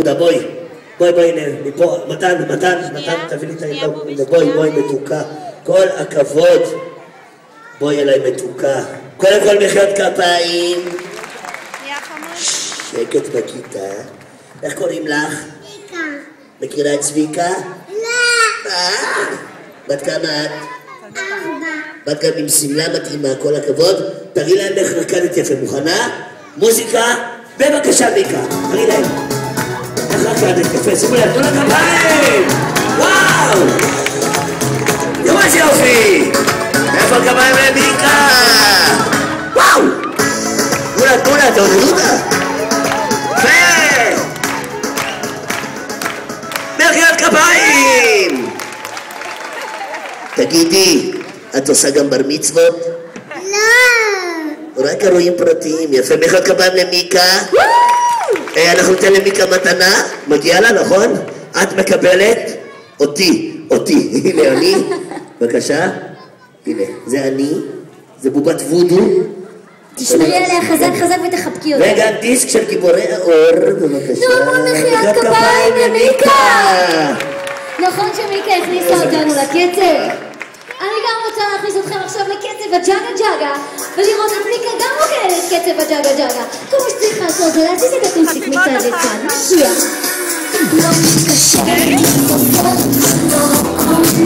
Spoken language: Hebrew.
חמודה, בואי. בואי, הנה, מפה, מתן, תביא לי את הילדה, בואי, מתוקה. כל הכבוד. בואי אליי מתוקה. קודם כל מחיאות כפיים. שקט בכיתה. איך קוראים לך? צביקה. מכירה את צביקה? לא. בת כמה את? 4. בת גם עם סמלה מתאימה, כל הכבוד. תראי להם איך רקדת יפה, מוכנה? מוזיקה, בבקשה מיקה. תראי להם. איך רקדת יפה, שימו להם, תנו לה כפיים! וואו! יומה זה יופי! איפה כפיים למיקה? וואו! תנו לה, תעודדו אותה. מחיאות כפיים! תגידי, את עושה גם בר מצוות? לא! רק אירועים פרטיים, יפה. מחיאות כפיים למיקה. אנחנו ניתן למיקה מתנה, מגיעה לה, נכון? את מקבלת? אותי. הנה אני, בבקשה. הנה, זה אני, זה בובת וודו. תשמרי עליה חזק ותחבקי אותה. וגם דיסק של גיבורי האור, בבקשה. נו, מחיאות כפיים למיקה! נכון שמיקה הכניסה אותנו לקצב? אני גם רוצה להכניס אתכם עכשיו לקצב הג'אגה ג'אגה ולראות את מיקה גם מוכרת קצב הג'אגה ג'אגה. כל מה שצריך לעשות זה להזיז את הטוסיק מצד לצד. מצוין. לא מתקשר,